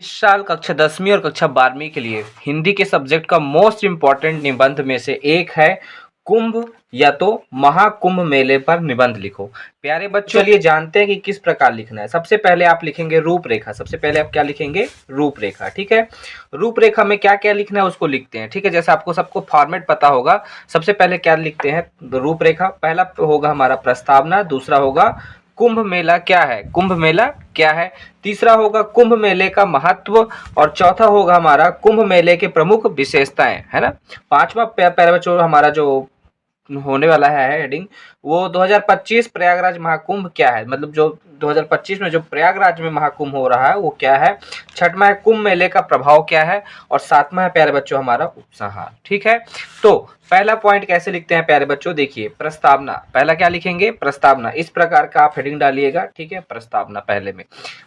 इस साल कक्षा 10वीं और कक्षा 12वीं के लिए हिंदी के सब्जेक्ट का मोस्ट इम्पॉर्टेंट निबंध में से एक है कुंभ या तो महाकुंभ मेले पर निबंध लिखो। प्यारे बच्चों, चलिए जानते हैं कि किस प्रकार लिखना है। सबसे पहले आप लिखेंगे रूपरेखा। सबसे पहले आप क्या लिखेंगे? रूपरेखा। ठीक है, रूपरेखा में क्या क्या लिखना है उसको लिखते हैं। ठीक है, जैसे आपको सबको फॉर्मेट पता होगा। सबसे पहले क्या लिखते हैं? रूपरेखा। पहला होगा हमारा प्रस्तावना, दूसरा होगा कुंभ मेला क्या है, कुंभ मेला क्या है, तीसरा होगा कुंभ मेले का महत्व, और चौथा होगा हमारा कुंभ मेले के प्रमुख विशेषताएं, है ना। पांचवा पैरा बच्चों हमारा जो होने वाला है हेडिंग, वो 2025 प्रयागराज महाकुंभ क्या है, मतलब जो 2025 में जो प्रयागराज में महाकुंभ हो रहा है वो क्या है। छठवां है कुंभ मेले का प्रभाव क्या है, और सातवां है प्यारे बच्चों हमारा उपसंहार। ठीक है, तो पहला पॉइंट कैसे लिखते हैं प्यारे बच्चों? देखिए, प्रस्तावना। पहला क्या लिखेंगे? प्रस्तावना। इस प्रकार का आप हेडिंग डालिएगा। ठीक है, प्रस्तावना पहले में।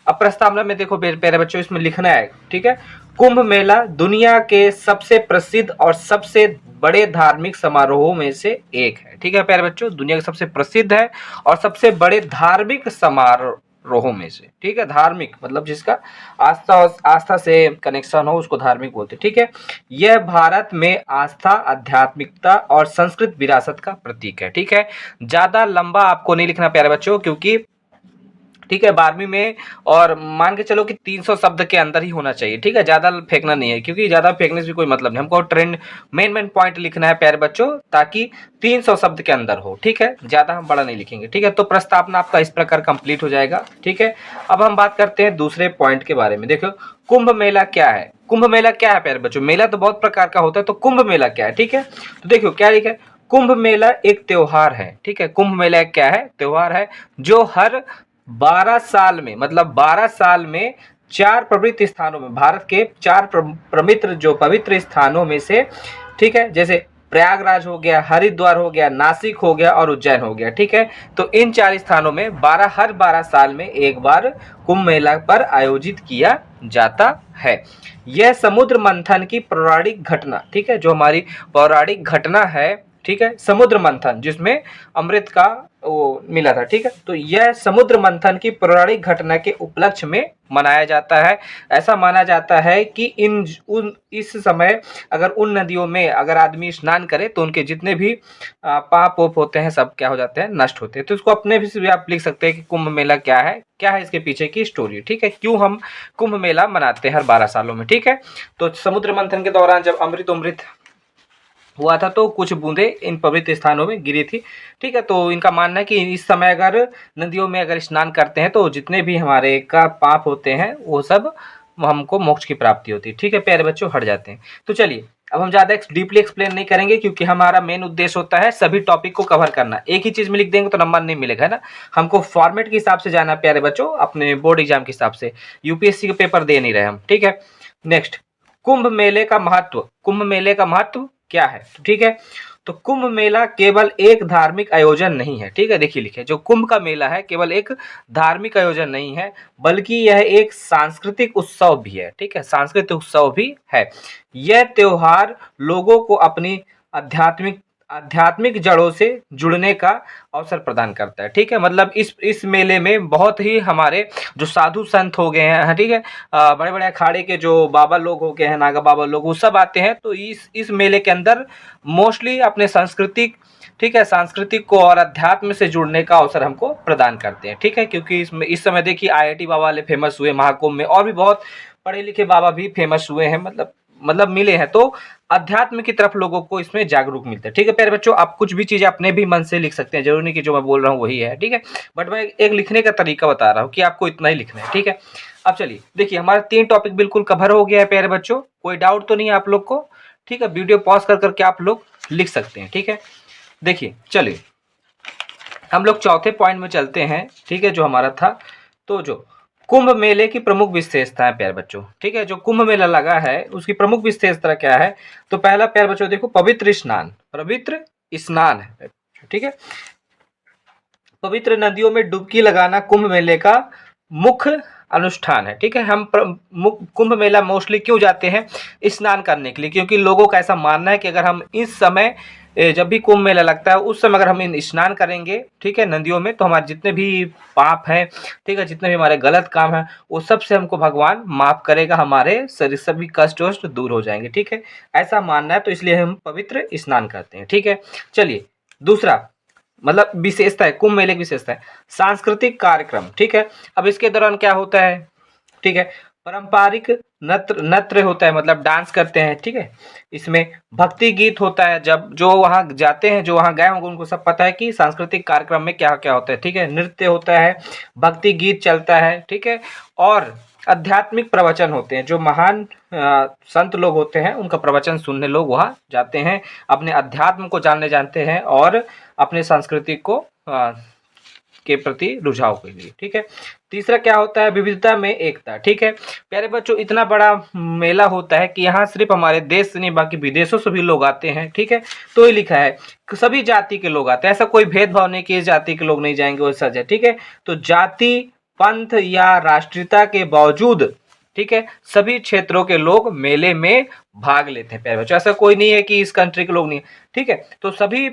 अब प्रस्तावना में देखो प्यारे बच्चों, इसमें लिखना है, ठीक है, कुंभ मेला दुनिया के सबसे प्रसिद्ध और सबसे बड़े धार्मिक समारोहों में से एक है। ठीक है प्यारे बच्चों, दुनिया के सबसे प्रसिद्ध है और सबसे बड़े धार्मिक समारोहों में से। ठीक है, धार्मिक मतलब जिसका आस्था से कनेक्शन हो उसको धार्मिक बोलते हैं। ठीक है, यह भारत में आस्था, आध्यात्मिकता और संस्कृत विरासत का प्रतीक है। ठीक है, ज्यादा लंबा आपको नहीं लिखना प्यारे बच्चों, क्योंकि ठीक है 12वीं में, और मान के चलो कि 300 शब्द के अंदर ही होना चाहिए। ठीक है, ज्यादा फेंकना नहीं है, क्योंकि ज्यादा फेंकने से कोई मतलब नहीं। हमको ट्रेंड मेन पॉइंट लिखना है प्यारे बच्चों, ताकि 300 शब्द के अंदर हो। ठीक है, ज्यादा हम बड़ा नहीं लिखेंगे। ठीक है, तो प्रस्तावना आपका इस प्रकार कंप्लीट हो जाएगा। ठीक है, अब हम बात करते हैं दूसरे पॉइंट के बारे में। देखो, कुंभ मेला क्या है? कुंभ मेला क्या है प्यारे बच्चों? मेला तो बहुत प्रकार का होता है, तो कुंभ मेला क्या है? ठीक है, तो देखो क्या लिखा है, कुंभ मेला एक त्योहार है। ठीक है, कुंभ मेला क्या है? त्योहार है, जो हर 12 साल में, मतलब 12 साल में 4 पवित्र स्थानों में, भारत के 4 पवित्र स्थानों में से, ठीक है, जैसे प्रयागराज हो गया, हरिद्वार हो गया, नासिक हो गया और उज्जैन हो गया। ठीक है, तो इन 4 स्थानों में हर 12 साल में एक बार कुंभ मेला पर आयोजित किया जाता है। यह समुद्र मंथन की पौराणिक घटना, ठीक है, जो हमारी पौराणिक घटना है, ठीक है, समुद्र मंथन जिसमें अमृत का वो मिला था। ठीक है, तो यह समुद्र मंथन की पौराणिक घटना के उपलक्ष्य में मनाया जाता है। ऐसा माना जाता है कि इस समय अगर उन नदियों में अगर आदमी स्नान करे तो उनके जितने भी पाप वोप होते हैं सब क्या हो जाते हैं? नष्ट होते हैं। तो इसको अपने भी आप लिख सकते हैं कि कुंभ मेला क्या है इसके पीछे की स्टोरी। ठीक है, क्यों हम कुंभ मेला मनाते हैं हर 12 सालों में। ठीक है, तो समुद्र मंथन के दौरान जब अमृत हुआ था तो कुछ बूंदे इन पवित्र स्थानों में गिरी थी। ठीक है, तो इनका मानना है कि इस समय अगर नदियों में अगर स्नान करते हैं तो जितने भी हमारे का पाप होते हैं वो सब हमको मोक्ष की प्राप्ति होती है। ठीक है प्यारे बच्चों, हट जाते हैं। तो चलिए, अब हम ज़्यादा डीपली एक्सप्लेन नहीं करेंगे, क्योंकि हमारा मेन उद्देश्य होता है सभी टॉपिक को कवर करना। एक ही चीज़ में लिख देंगे तो नंबर नहीं मिलेगा, है ना। हमको फॉर्मेट के हिसाब से जाना प्यारे बच्चों, अपने बोर्ड एग्जाम के हिसाब से। यूपीएससी के पेपर दे नहीं रहे हम। ठीक है, नेक्स्ट, कुंभ मेले का महत्व। कुंभ मेले का महत्व क्या है? तो ठीक है, तो कुंभ मेला केवल एक धार्मिक आयोजन नहीं है। ठीक है, देखिए लिखे, जो कुंभ का मेला है केवल एक धार्मिक आयोजन नहीं है, बल्कि यह एक सांस्कृतिक उत्सव भी है। ठीक है, सांस्कृतिक उत्सव भी है। यह त्योहार लोगों को अपनी आध्यात्मिक जड़ों से जुड़ने का अवसर प्रदान करता है। ठीक है, मतलब इस मेले में बहुत ही हमारे जो साधु संत हो गए हैं, ठीक है, बड़े बड़े अखाड़े के जो बाबा लोग हो गए हैं, नागा बाबा लोग, वो सब आते हैं। तो इस मेले के अंदर मोस्टली अपने सांस्कृतिक, ठीक है, सांस्कृतिक को और अध्यात्म से जुड़ने का अवसर हमको प्रदान करते हैं। ठीक है, क्योंकि इस समय देखिए IIT बाबा वाले फेमस हुए महाकुंभ में, और भी बहुत पढ़े लिखे बाबा भी फेमस हुए हैं, मतलब मिले हैं। तो अध्यात्म की तरफ लोगों को इसमें जागरूक मिलता है। ठीक है प्यारे बच्चों, आप कुछ भी चीजें अपने भी मन से लिख सकते हैं, जरूरी नहीं कि जो मैं बोल रहा हूँ वही है। ठीक है, बट मैं एक लिखने का तरीका बता रहा हूँ कि आपको इतना ही लिखना है। ठीक है, अब चलिए देखिए, हमारा 3 टॉपिक बिल्कुल कवर हो गया है प्यारे बच्चों। कोई डाउट तो नहीं है आप लोग को? ठीक है, वीडियो पॉज कर करके आप लोग लिख सकते हैं। ठीक है, देखिए चलिए हम लोग चौथे पॉइंट में चलते हैं। ठीक है, जो हमारा था, तो जो कुंभ मेले की प्रमुख विशेषता है प्यारे बच्चों। ठीक है, जो कुंभ मेला लगा है उसकी प्रमुख विशेषता क्या है? तो पहला प्यारे बच्चों देखो, पवित्र स्नान है। ठीक है, पवित्र नदियों में डुबकी लगाना कुंभ मेले का मुख्य अनुष्ठान है। ठीक है, हम कुंभ मेला मोस्टली क्यों जाते हैं? स्नान करने के लिए, क्योंकि लोगों का ऐसा मानना है कि अगर हम इस समय जब भी कुंभ मेला लगता है उस समय अगर हम स्नान करेंगे, ठीक है, नदियों में, तो हमारे जितने भी पाप हैं, ठीक है, जितने भी हमारे गलत काम हैं, वो सब से हमको भगवान माफ करेगा, हमारे शरीर सभी कष्ट वष्ट दूर हो जाएंगे, ठीक है, ऐसा मानना है, तो इसलिए हम पवित्र स्नान करते हैं, ठीक है। चलिए दूसरा मतलब विशेषता है, कुंभ मेले की विशेषता है सांस्कृतिक कार्यक्रम, ठीक है। अब इसके दौरान क्या होता है, ठीक है, पारंपरिक नृत्य नृत्य होता है, मतलब डांस करते हैं, ठीक है। इसमें भक्ति गीत होता है, जब जो वहाँ जाते हैं, जो वहाँ गए होंगे, उनको सब पता है कि सांस्कृतिक कार्यक्रम में क्या क्या होता है, ठीक है। नृत्य होता है, भक्ति गीत चलता है, ठीक है, और आध्यात्मिक प्रवचन होते हैं, जो महान संत लोग होते हैं उनका प्रवचन सुनने लोग वहाँ जाते हैं, अपने अध्यात्म को जानने जानते हैं और अपने संस्कृति को के प्रति रुझाव के लिए, ठीक है। तीसरा क्या होता है, विविधता में एकता, ठीक है। प्यारे बच्चों, इतना बड़ा मेला होता है कि यहाँ सिर्फ हमारे देश से नहीं बाकी विदेशों से भी लोग आते हैं, ठीक है। तो ये लिखा है कि सभी जाति के लोग आते हैं, ऐसा कोई भेदभाव नहीं कि इस जाति के लोग नहीं जाएंगे, वैसा है, ठीक है। तो जाति, पंथ या राष्ट्रीयता के बावजूद, ठीक है, सभी क्षेत्रों के लोग मेले में भाग लेते हैं। प्यारे बच्चों, ऐसा कोई नहीं है कि इस कंट्री के लोग नहीं, ठीक है। तो सभी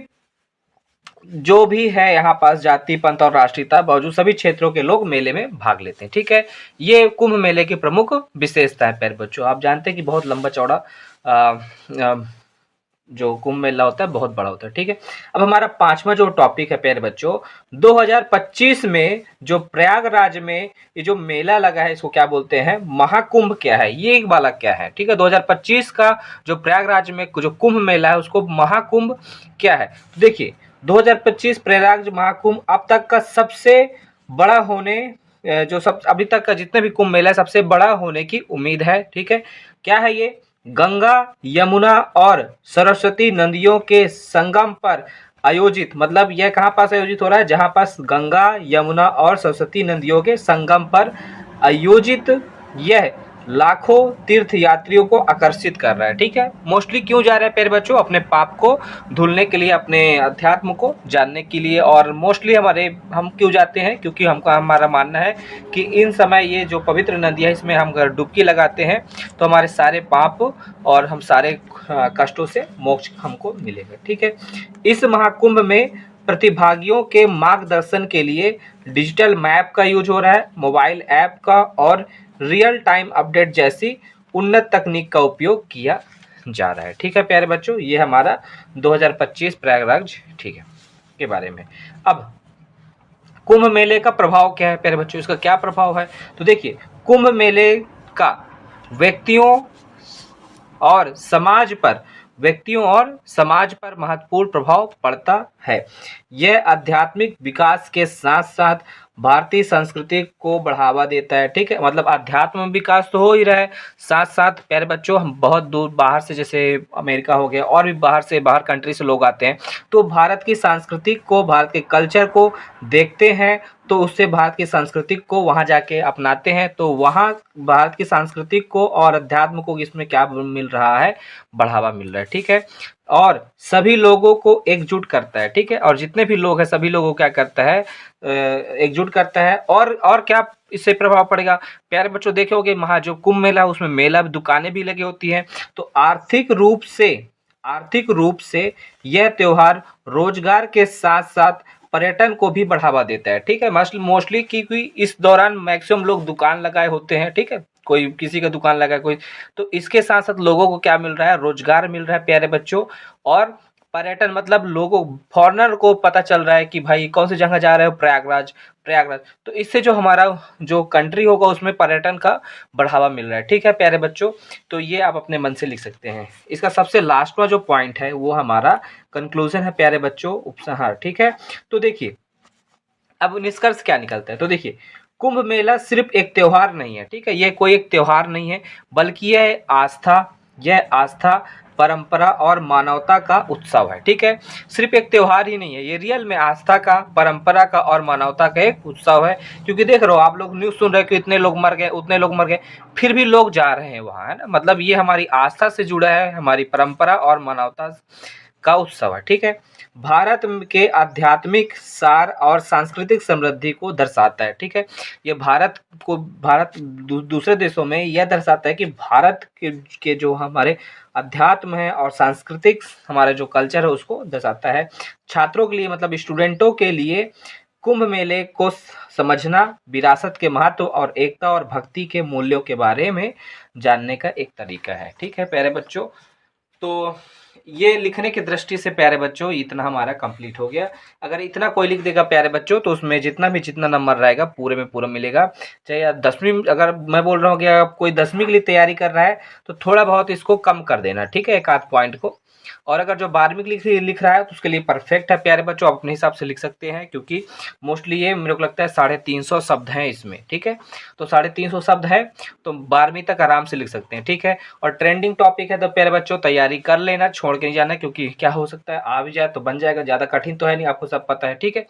जो भी है यहाँ पास जाति, पंथ और राष्ट्रीयता बावजूद सभी क्षेत्रों के लोग मेले में भाग लेते हैं, ठीक है। ये कुंभ मेले की प्रमुख विशेषता है। प्यारे बच्चों, आप जानते हैं कि बहुत लंबा चौड़ा जो कुंभ मेला होता है बहुत बड़ा होता है, ठीक है। अब हमारा पांचवा जो टॉपिक है प्यारे बच्चों, 2025 में जो प्रयागराज में ये जो मेला लगा है, इसको क्या बोलते हैं, महाकुंभ क्या है, ये एक वाला क्या है, ठीक है। 2025 का जो प्रयागराज में जो कुंभ मेला है उसको महाकुंभ क्या है। तो देखिए 2025 प्रयागराज महाकुंभ अब तक का सबसे बड़ा होने जो सब अभी तक का जितने भी कुंभ मेला है सबसे बड़ा होने की उम्मीद है, ठीक है। क्या है ये, गंगा, यमुना और सरस्वती नदियों के संगम पर आयोजित, मतलब यह कहाँ पास आयोजित हो रहा है, जहाँ पास गंगा, यमुना और सरस्वती नदियों के संगम पर आयोजित यह लाखों तीर्थ यात्रियों को आकर्षित कर रहा है, ठीक है। मोस्टली क्यों जा रहे हैं प्यारे बच्चों, अपने पाप को धुलने के लिए, अपने अध्यात्म को जानने के लिए। और मोस्टली हम क्यों जाते हैं, क्योंकि हमारा मानना है कि इन समय ये जो पवित्र नदी है इसमें हम अगर डुबकी लगाते हैं तो हमारे सारे पाप और हम सारे कष्टों से मोक्ष हमको मिलेगा, ठीक है। इस महाकुंभ में प्रतिभागियों के मार्गदर्शन के लिए डिजिटल मैप का यूज हो रहा है, मोबाइल ऐप का और रियल टाइम अपडेट जैसी उन्नत तकनीक का उपयोग किया जा रहा है, ठीक है। प्यारे बच्चों, ये हमारा 2025 प्रयागराज, ठीक है, के बारे में। अब कुंभ मेले का प्रभाव क्या है प्यारे बच्चों, इसका क्या प्रभाव है, तो देखिए कुंभ मेले का व्यक्तियों और समाज पर महत्वपूर्ण प्रभाव पड़ता है। यह आध्यात्मिक विकास के साथ साथ भारतीय संस्कृति को बढ़ावा देता है, ठीक है। मतलब आध्यात्म में विकास तो हो ही रहा है, साथ साथ प्यारे बच्चों हम बहुत दूर बाहर से, जैसे अमेरिका हो गया और भी बाहर कंट्री से लोग आते हैं, तो भारत की संस्कृति को, भारत के कल्चर को देखते हैं, तो उससे भारत की संस्कृति को वहाँ जाके अपनाते हैं, तो वहाँ भारत की संस्कृति को और अध्यात्म को इसमें क्या मिल रहा है, बढ़ावा मिल रहा है, ठीक है। और सभी लोगों को एकजुट करता है, ठीक है। और जितने भी लोग हैं सभी लोगों को क्या करता है, एकजुट करता है। और क्या इससे प्रभाव पड़ेगा प्यारे बच्चों, देखोगे जो कुंभ मेला उसमें मेला दुकानें भी लगी होती हैं, तो आर्थिक रूप से यह त्योहार रोजगार के साथ साथ पर्यटन को भी बढ़ावा देता है, ठीक है। मोस्टली क्योंकि इस दौरान मैक्सिमम लोग दुकान लगाए होते हैं, ठीक है, कोई किसी का दुकान लगा कोई, तो इसके साथ साथ लोगों को क्या मिल रहा है, रोजगार मिल रहा है प्यारे बच्चों। और पर्यटन मतलब लोगों, फॉरेनर को पता चल रहा है कि भाई कौन सी जगह जा रहे हो, प्रयागराज, तो इससे जो हमारा जो कंट्री होगा उसमें पर्यटन का बढ़ावा मिल रहा है, ठीक है प्यारे बच्चों। तो ये आप अपने मन से लिख सकते हैं। इसका सबसे लास्ट जो पॉइंट है वो हमारा कंक्लूजन है प्यारे बच्चों, उपसंहार, ठीक है। तो देखिए अब निष्कर्ष क्या निकलता है, तो देखिए कुंभ मेला सिर्फ एक त्योहार नहीं है, ठीक है, ये कोई एक त्योहार नहीं है, बल्कि यह आस्था, परंपरा और मानवता का उत्सव है, ठीक है। सिर्फ एक त्योहार ही नहीं है, ये रियल में आस्था का, परंपरा का और मानवता का एक उत्सव है। क्योंकि देख रहे हो आप लोग न्यूज़ सुन रहे हो कि इतने लोग मर गए, उतने लोग मर गए, फिर भी लोग जा रहे हैं वहाँ, है ना। मतलब ये हमारी आस्था से जुड़ा है, हमारी परंपरा और मानवता का उत्सव है। ठीक है, भारत के आध्यात्मिक सार और सांस्कृतिक समृद्धि को दर्शाता है। ठीक है, ये भारत दूसरे देशों में यह दर्शाता है कि भारत के जो हमारे अध्यात्म है और सांस्कृतिक हमारा जो कल्चर है उसको दर्शाता है। छात्रों के लिए मतलब स्टूडेंटों के लिए कुंभ मेले को समझना विरासत के महत्व और एकता और भक्ति के मूल्यों के बारे में जानने का एक तरीका है। ठीक है प्यारे बच्चों, तो ये लिखने की दृष्टि से प्यारे बच्चों इतना हमारा कंप्लीट हो गया। अगर इतना कोई लिख देगा प्यारे बच्चों तो उसमें जितना नंबर रहेगा पूरे में पूरा मिलेगा। चाहे आप 10वीं, अगर मैं बोल रहा हूँ कि आप कोई 10वीं के लिए तैयारी कर रहा है तो थोड़ा बहुत इसको कम कर देना, ठीक है, एक आध पॉइंट को। और अगर जो 12वीं के लिए लिख रहा है तो उसके लिए परफेक्ट है प्यारे बच्चों, आप अपने हिसाब से लिख सकते हैं, क्योंकि मोस्टली ये मेरे को लगता है 350 शब्द हैं इसमें। ठीक है, तो 350 शब्द है तो 12वीं तक आराम से लिख सकते हैं। ठीक है, और ट्रेंडिंग टॉपिक है तो प्यारे बच्चों तैयारी कर लेना, छोड़ के नहीं जाना, क्योंकि क्या हो सकता है आ भी जाए तो बन जाएगा, ज़्यादा कठिन तो है नहीं, आपको सब पता है। ठीक है,